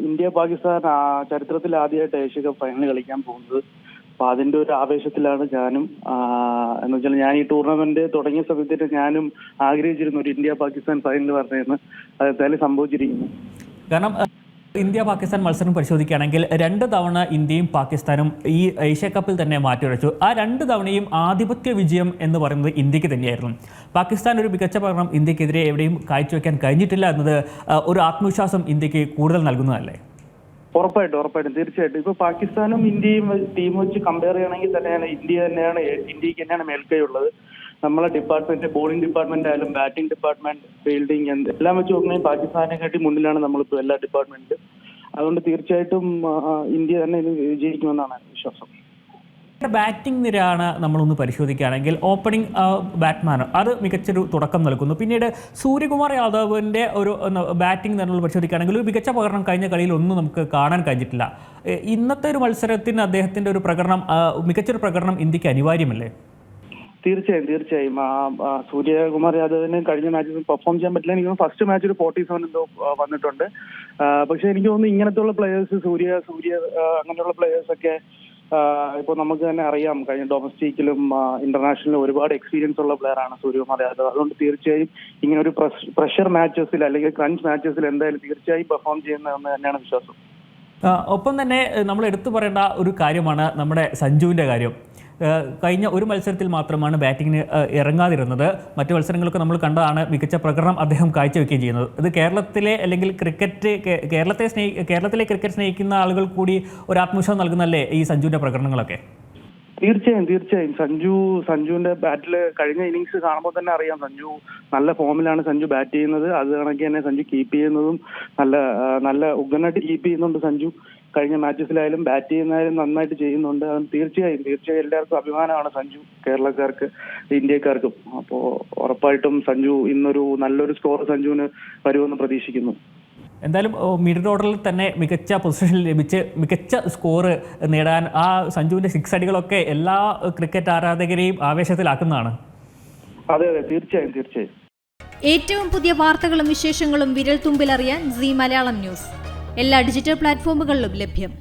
India Pakistan ചരിത്രത്തിൽ ആദ്യമായിട്ട് Asia cup final കളിക്കാൻ പോകുന്നത്. അപ്പൊ അതിന്റെ ഒരു ആവേശത്തിലാണ് ഞാനും. എന്ന് വെച്ചാൽ ഞാൻ ഈ ടൂർണമെന്റ് തുടങ്ങിയ സമയത്ത് ഞാനും ആഗ്രഹിച്ചിരുന്നു ഒരു ഇന്ത്യ പാകിസ്ഥാൻ ഫൈനൽ പറഞ്ഞതെന്ന്. അത് എന്തായാലും സംഭവിച്ചിരിക്കുന്നു. കാരണം ഇന്ത്യ പാകിസ്ഥാൻ മത്സരം പരിശോധിക്കുകയാണെങ്കിൽ 2 തവണ ഇന്ത്യയും പാകിസ്ഥാനും ഈ ഏഷ്യ കപ്പിൽ തന്നെ മാറ്റിവെച്ചു. ആ 2 തവണയും ആധിപത്യ വിജയം എന്ന് പറയുന്നത് ഇന്ത്യക്ക് തന്നെയായിരുന്നു. പാകിസ്ഥാൻ ഒരു മികച്ച പ്രകടനം ഇന്ത്യക്കെതിരെ എവിടെയും കാഴ്ചവെക്കാൻ കഴിഞ്ഞിട്ടില്ല എന്നത് ഒരു ആത്മവിശ്വാസം ഇന്ത്യക്ക് കൂടുതൽ നൽകുന്നതല്ലേ? ഉറപ്പായിട്ടും തീർച്ചയായിട്ടും. ഇപ്പൊ പാകിസ്ഥാനും ഇന്ത്യയും ടീം വെച്ച് കമ്പയർ ചെയ്യണമെങ്കിൽ തന്നെയാണ് ഇന്ത്യക്ക് തന്നെയാണ് മേൽക്കൈ ഉള്ളത്. നമ്മളെ ഡിപ്പാർട്ട്മെന്റ്, ബോളിംഗ് ഡിപ്പാർട്ട്മെന്റ് ആയാലും ബാറ്റിംഗ് ഡിപ്പാർട്ട്മെന്റ്, ഫീൽഡിംഗ് എല്ലാം വെച്ച് നോക്കുകയാണെങ്കിൽ പാകിസ്ഥാനെക്കാട്ടി മുന്നിലാണ് നമ്മളിപ്പോൾ എല്ലാ ഡിപ്പാർട്ട്മെന്റിലും. അതുകൊണ്ട് തീർച്ചയായിട്ടും ഇന്ത്യ തന്നെ ഇത് വിജയിക്കുമെന്നാണ് വിശ്വാസം. ബാറ്റിംഗ് നിരയാണ് നമ്മളൊന്ന് പരിശോധിക്കുകയാണെങ്കിൽ ഓപ്പണിംഗ് ബാറ്റ്മാൻ അത് മികച്ചൊരു തുടക്കം നൽകുന്നു. പിന്നീട് സൂര്യകുമാർ യാദവിൻ്റെ ഒരു ബാറ്റിംഗ് നിരകൾ പരിശോധിക്കുകയാണെങ്കിൽ ഒരു മികച്ച പ്രകടനം കഴിഞ്ഞ കളിയിൽ ഒന്നും നമുക്ക് കാണാൻ കഴിഞ്ഞിട്ടില്ല. ഇന്നത്തെ ഒരു മത്സരത്തിന് അദ്ദേഹത്തിൻ്റെ ഒരു പ്രകടനം, മികച്ചൊരു പ്രകടനം ഇന്ത്യക്ക് അനിവാര്യമല്ലേ? തീർച്ചയായും. സൂര്യകുമാർ യാദവിന് കഴിഞ്ഞ മാച്ചിൽ പെർഫോം ചെയ്യാൻ പറ്റില്ല. എനിക്ക് ഫസ്റ്റ് മാച്ച് ഒരു 47 എന്തോ വന്നിട്ടുണ്ട്. പക്ഷെ എനിക്ക് തോന്നുന്നു ഇങ്ങനത്തെ ഉള്ള പ്ലേയേഴ്സ് സൂര്യ അങ്ങനെയുള്ള പ്ലേയേഴ്സൊക്കെ ഇപ്പോൾ നമുക്ക് തന്നെ അറിയാം, കഴിഞ്ഞ ഡൊമസ്റ്റിക്കിലും ഇന്റർനാഷണലിലും ഒരുപാട് എക്സ്പീരിയൻസ് ഉള്ള പ്ലെയർ ആണ് സൂര്യകുമാർ യാദവ്. അതുകൊണ്ട് തീർച്ചയായും ഇങ്ങനെ ഒരു പ്രഷർ മാച്ചസിൽ അല്ലെങ്കിൽ ക്രഞ്ച് മാച്ചസിൽ എന്തായാലും തീർച്ചയായും പെർഫോം ചെയ്യുന്നതെന്ന് തന്നെയാണ് വിശ്വാസം. ഒപ്പം തന്നെ നമ്മൾ എടുത്തു പറയേണ്ട ഒരു കാര്യമാണ് നമ്മുടെ സഞ്ജുവിൻ്റെ കാര്യം. കഴിഞ്ഞ ഒരു മത്സരത്തിൽ മാത്രമാണ് ബാറ്റിങ്ങിന് ഇറങ്ങാതിരുന്നത്. മറ്റു മത്സരങ്ങളൊക്കെ നമ്മൾ കണ്ടതാണ് മികച്ച പ്രകടനം അദ്ദേഹം കാഴ്ചവെക്കുകയും ചെയ്യുന്നത്. ഇത് കേരളത്തിലെ അല്ലെങ്കിൽ കേരളത്തിലെ ക്രിക്കറ്റ് സ്നേഹിക്കുന്ന ആളുകൾ കൂടി ഒരു ആത്മവിശ്വാസം നൽകുന്നല്ലേ ഈ സഞ്ജുവിൻ്റെ പ്രകടനങ്ങളൊക്കെ? തീർച്ചയായും സഞ്ജുവിന്റെ ബാറ്റിൽ കഴിഞ്ഞ ഇന്നിങ്സ് കാണുമ്പോൾ തന്നെ അറിയാം സഞ്ജു നല്ല ഫോമിലാണ് സഞ്ജു ബാറ്റ് ചെയ്യുന്നത്. അത് കണക്ക് തന്നെ സഞ്ജു കീപ്പ് ചെയ്യുന്നതും നല്ല ഉഗ്രനായിട്ട് കീപ്പ് ചെയ്യുന്നുണ്ട് സഞ്ജു. കഴിഞ്ഞ മാച്ചസിലായാലും ബാറ്റ് ചെയ്യുന്നതായാലും നന്നായിട്ട് ചെയ്യുന്നുണ്ട്. അത് തീർച്ചയായും എല്ലാവർക്കും അഭിമാനമാണ് സഞ്ജു, കേരളക്കാർക്ക്, ഇന്ത്യക്കാർക്കും. അപ്പോൾ ഉറപ്പായിട്ടും സഞ്ജു ഇന്നൊരു നല്ലൊരു സ്കോർ സഞ്ജുവിന് വരുമെന്ന് പ്രതീക്ഷിക്കുന്നു. എന്തായാലും മിഡിൽ ഓർഡറിൽ തന്നെ മികച്ച പൊസിഷനിൽ ലഭിച്ച് മികച്ച സ്കോർ നേടാൻ ആ സഞ്ജുവിൻ്റെ 6 അടികളൊക്കെ എല്ലാ ക്രിക്കറ്റ് ആരാധകരെയും ആവേശത്തിലാക്കുന്നതാണ്. അതെ തീർച്ചയായും. ഏറ്റവും പുതിയ വാർത്തകളും വിശേഷങ്ങളും വിരൽ തുമ്പിലറിയാൻ സീ മലയാളം ന്യൂസ് എല്ലാ ഡിജിറ്റൽ പ്ലാറ്റ്ഫോമുകളിലും ലഭ്യം.